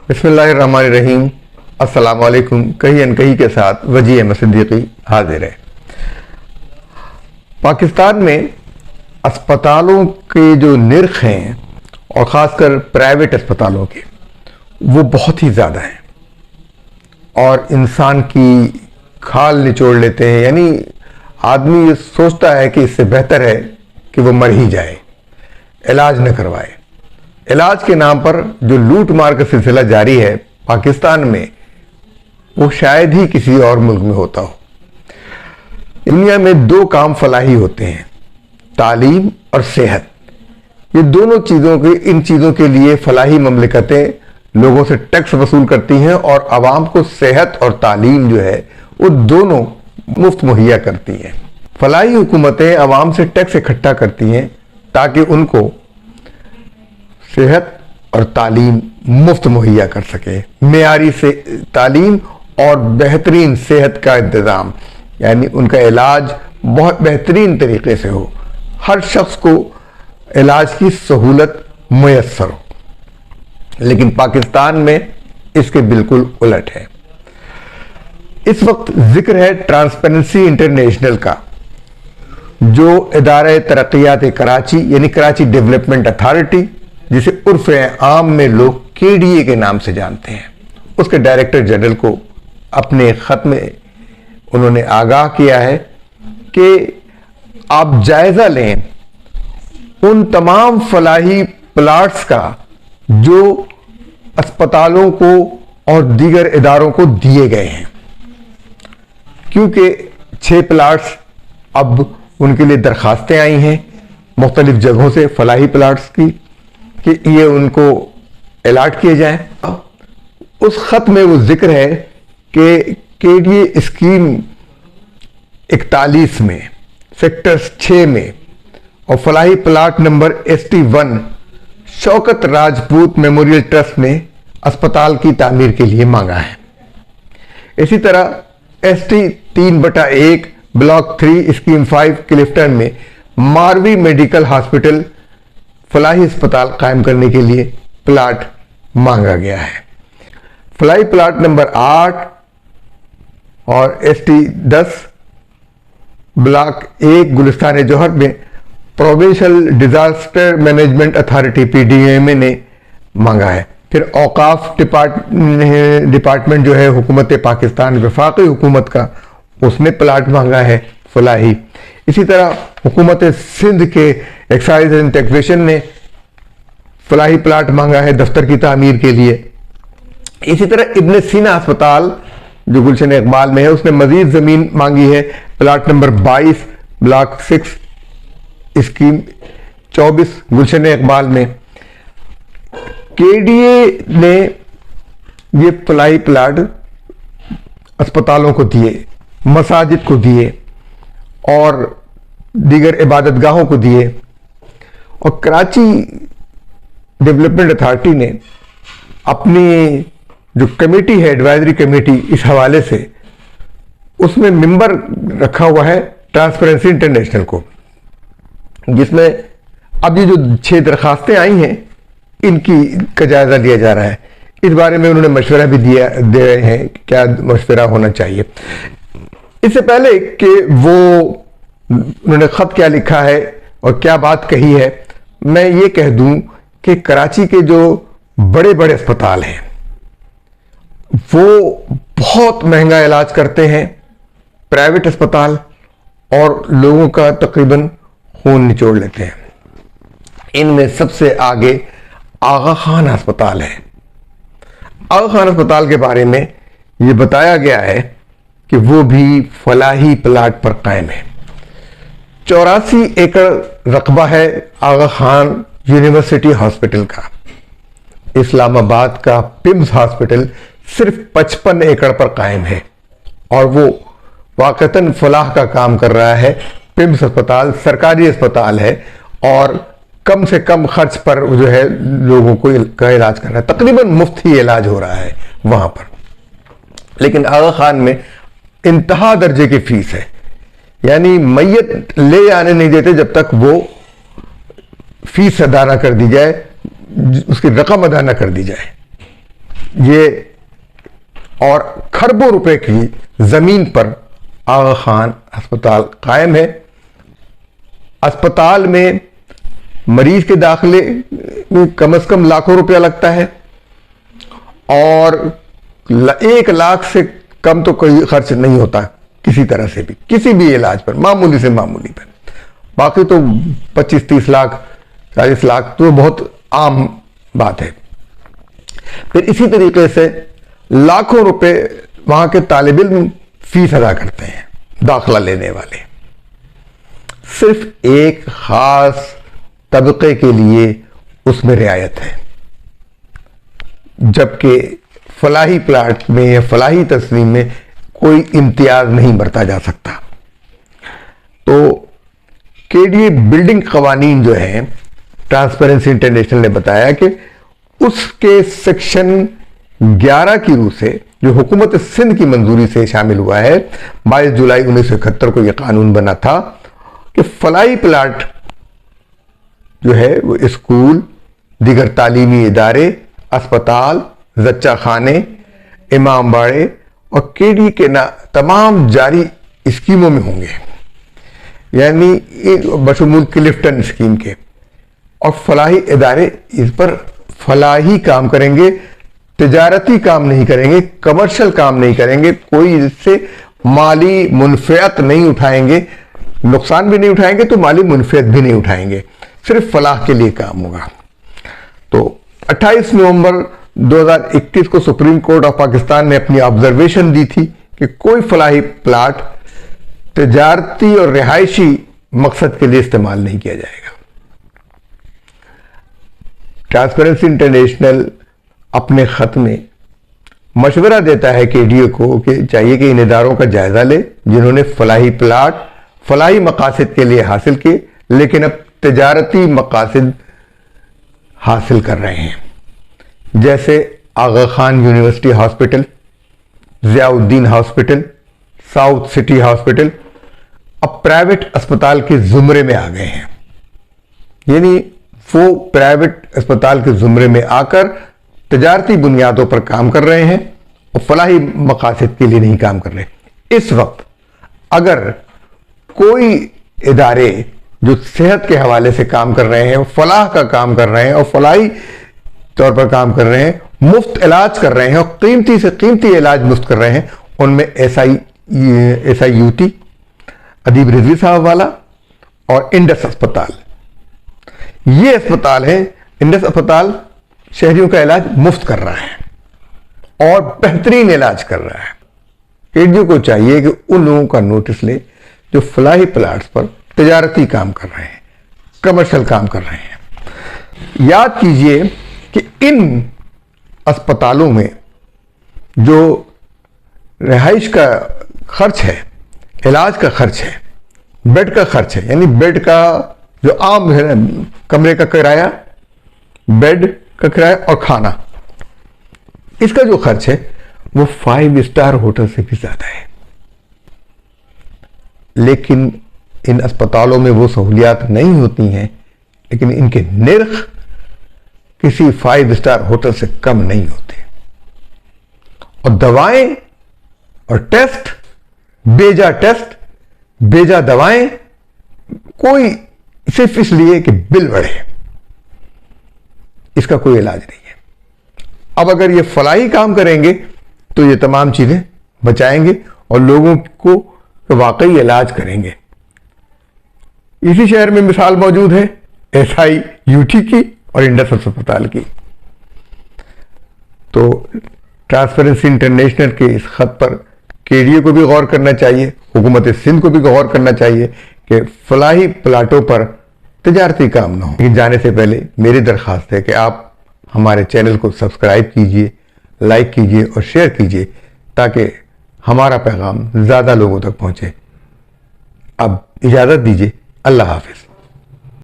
बिस्मिल्लाहिर्रहमानिर्रहीम। अस्सलाम वालेकुम। कहीं अनकहीं के साथ वजी अहमद सिद्दीकी हाजिर है। पाकिस्तान में अस्पतालों के जो निर्ख हैं और ख़ासकर प्राइवेट अस्पतालों के, वो बहुत ही ज़्यादा हैं और इंसान की खाल निचोड़ लेते हैं। यानी आदमी ये सोचता है कि इससे बेहतर है कि वो मर ही जाए, इलाज न करवाए। इलाज के नाम पर जो लूट मार का सिलसिला जारी है पाकिस्तान में, वो शायद ही किसी और मुल्क में होता हो। दुनिया में दो काम फलाही होते हैं, तालीम और सेहत। ये दोनों इन चीज़ों के लिए फलाही ममलिकतें लोगों से टैक्स वसूल करती हैं और आवाम को सेहत और तालीम जो है वो दोनों मुफ्त मुहैया करती हैं। फलाही हुकूमतें आवाम से टैक्स इकट्ठा करती हैं ताकि उनको सेहत और तालीम मुफ्त मुहैया कर सके। मेयारी से तालीम और बेहतरीन सेहत का इंतज़ाम, यानी उनका इलाज बहुत बेहतरीन तरीके से हो, हर शख्स को इलाज की सहूलत मुयस्सर हो। लेकिन पाकिस्तान में इसके बिल्कुल उलट है। इस वक्त जिक्र है ट्रांसपेरेंसी इंटरनेशनल का, जो इदारा तरक्यात कराची यानी कराची डेवलपमेंट अथॉरिटी, जिसे उर्फ आम में लोग KDA के नाम से जानते हैं, उसके डायरेक्टर जनरल को अपने खत में उन्होंने आगाह किया है कि आप जायजा लें उन तमाम फलाही प्लाट्स का जो अस्पतालों को और दीगर इदारों को दिए गए हैं, क्योंकि 6 प्लाट्स अब उनके लिए दरखास्तें आई हैं मुख्तलिफ जगहों से फलाही प्लाट्स की कि ये उनको अलॉट किए जाएं। उस खत में वो जिक्र है कि KDA स्कीम 41 में सेक्टर 6 में और फलाही plot number ST1 Shaukat Rajput memorial trust ने अस्पताल की तामीर के लिए मांगा है। इसी तरह ST 3/1 ब्लॉक 3 स्कीम 5 क्लिफ्टन में मारवी मेडिकल हॉस्पिटल फलाही अस्पताल कायम करने के लिए प्लाट मांगा गया है। फलाही प्लाट नंबर 8 और ST 10 ब्लॉक 1 गुलिस्तान जौहर में provincial disaster management authority PDMA ने मांगा है। फिर औकाफ डिपार्टमेंट जो है हुकूमत पाकिस्तान वफाकी हुकूमत का, उसने प्लाट मांगा है फलाही। इसी तरह हुकूमत सिंध के एक्साइज एंड टैक्सेशन ने फलाही प्लाट मांगा है दफ्तर की तामीर के लिए। इसी तरह इब्न सीना अस्पताल जो गुलशन इकबाल में है, उसने मजीद जमीन मांगी है प्लाट नंबर 22 ब्लॉक 6 स्कीम 24 गुलशन इकबाल में। KDA ने ये फलाही प्लाट अस्पतालों को दिए, मसाजिद को दिए और दीगर इबादतगाहों को दिए, और कराची डेवलपमेंट अथॉरिटी ने अपनी जो कमेटी है, एडवाइजरी कमेटी, इस हवाले से उसमें मेंबर रखा हुआ है ट्रांसपेरेंसी इंटरनेशनल को, जिसमें अब ये जो 6 दरखास्तें आई हैं इनकी का जायजा लिया जा रहा है। इस बारे में उन्होंने मशवरा भी दे रहे हैं क्या मशवरा होना चाहिए। इससे पहले कि वो उन्होंने खत क्या लिखा है और क्या बात कही है, मैं ये कह दूं कि कराची के जो बड़े बड़े अस्पताल हैं वो बहुत महंगा इलाज करते हैं, प्राइवेट अस्पताल, और लोगों का तकरीबन खून निचोड़ लेते हैं। इनमें सबसे आगे आगा खान अस्पताल है। आगा खान अस्पताल के बारे में ये बताया गया है कि वो भी फलाही प्लाट पर कायम है। 84 एकड़ रकबा है आगा खान यूनिवर्सिटी हॉस्पिटल का। इस्लामाबाद का पिम्स हॉस्पिटल सिर्फ 55 एकड़ पर कायम है और वो वाकतन फलाह का काम कर रहा है। पिम्स अस्पताल सरकारी अस्पताल है और कम से कम खर्च पर जो है लोगों को का इलाज कर रहा है, तकरीबन मुफ्त ही इलाज हो रहा है वहां पर। लेकिन आगा खान में इंतहा दर्जे की फीस है, यानी मैयत ले आने नहीं देते जब तक वो फीस अदा न कर दी जाए, उसकी रकम अदा न कर दी जाए। ये और खरबों रुपए की जमीन पर आगा खान अस्पताल कायम है। अस्पताल में मरीज के दाखिले में कम से कम लाखों रुपया लगता है और 1 लाख से कम तो कोई खर्च नहीं होता किसी तरह से भी, किसी भी इलाज पर, मामूली से मामूली पर। बाकी तो 25-30 लाख 40 लाख तो बहुत आम बात है। फिर इसी तरीके से लाखों रुपए वहां के तालिब इल्म फीस अदा करते हैं, दाखिला लेने वाले। सिर्फ एक खास तबके के लिए उसमें रियायत है, जबकि फलाही प्लाट में या फलाही तस्लीम में कोई इम्तियाज नहीं बरता जा सकता। तो केडीए बिल्डिंग कवानीन जो है, ट्रांसपेरेंसी इंटरनेशनल ने बताया कि उसके सेक्शन 11 की रूह से, जो हुकूमत सिंध की मंजूरी से शामिल हुआ है, 22 जुलाई 1971 को यह कानून बना था कि फलाई प्लाट जो है वो स्कूल, दीगर तालीमी इदारे, अस्पताल, जच्चा खाने, इमाम बाड़े और केडी के तमाम जारी स्कीमों में होंगे, यानी बशमूल क्लिफ्टन स्कीम के। और फलाही इदारे इस पर फलाही काम करेंगे, तिजारती काम नहीं करेंगे, कमर्शियल काम नहीं करेंगे, कोई इससे माली मुनफियत नहीं उठाएंगे, नुकसान भी नहीं उठाएंगे तो माली मुनफियत भी नहीं उठाएंगे, सिर्फ फलाह के लिए काम होगा। तो 28 नवंबर 2021 को सुप्रीम कोर्ट ऑफ पाकिस्तान ने अपनी ऑब्जर्वेशन दी थी कि कोई फलाही प्लाट तिजारती और रिहायशी मकसद के लिए इस्तेमाल नहीं किया जाएगा। ट्रांसपेरेंसी इंटरनेशनल अपने खत में मशवरा देता है केडीए को कि चाहिए कि इन इदारों का जायजा ले जिन्होंने फलाही प्लाट फलाही मकासद के लिए हासिल किए, लेकिन अब तिजारती मकासद हासिल कर रहे हैं, जैसे Aga Khan university hospital, Ziauddin hospital, south city hospital अब प्राइवेट अस्पताल के जुमरे में आ गए हैं। यानी वो प्राइवेट अस्पताल के जुमरे में आकर तिजारती बुनियादों पर काम कर रहे हैं और फलाही मकासद के लिए नहीं काम कर रहे। इस वक्त अगर कोई इदारे जो सेहत के हवाले से काम कर रहे हैं, फलाह का काम कर रहे हैं और फलाही तौर पर काम कर रहे हैं, मुफ्त इलाज कर रहे हैं और कीमती से कीमती इलाज मुफ्त कर रहे हैं, उनमें SIUT अदीब रिजवी साहब वाला और इंडस अस्पताल, ये अस्पताल है। इंडस अस्पताल शहरियों का इलाज मुफ्त कर रहा है और बेहतरीन इलाज कर रहा है। केडीए को चाहिए कि उन लोगों का नोटिस ले जो फलाही प्लाट्स पर तिजारती काम कर रहे हैं, कमर्शियल काम कर रहे हैं। याद कीजिए कि इन अस्पतालों में जो रिहाइश का खर्च है, इलाज का खर्च है, बेड का खर्च है, यानी बेड का जो आम है ना, कमरे का किराया, बेड का किराया और खाना, इसका जो खर्च है वो 5 स्टार होटल से भी ज्यादा है। लेकिन इन अस्पतालों में वो सहूलियात नहीं होती हैं, लेकिन इनके निर्ख किसी 5 स्टार होटल से कम नहीं होते। और दवाएं और टेस्ट, बेजा दवाएं, कोई सिर्फ इसलिए कि बिल बढ़े, इसका कोई इलाज नहीं है। अब अगर ये फलाही काम करेंगे तो ये तमाम चीजें बचाएंगे और लोगों को वाकई इलाज करेंगे। इसी शहर में मिसाल मौजूद है SIUT की और इंडस अस्पताल की। तो ट्रांसपेरेंसी इंटरनेशनल के इस खत पर केडीए को भी गौर करना चाहिए, हुकूमत सिंध को भी गौर करना चाहिए कि फलाही प्लाटों पर तिजारती काम ना हो। लेकिन जाने से पहले मेरी दरख्वास्त है कि आप हमारे चैनल को सब्सक्राइब कीजिए, लाइक कीजिए और शेयर कीजिए ताकि हमारा पैगाम ज़्यादा लोगों तक पहुंचे। अब इजाज़त दीजिए, अल्लाह हाफिज।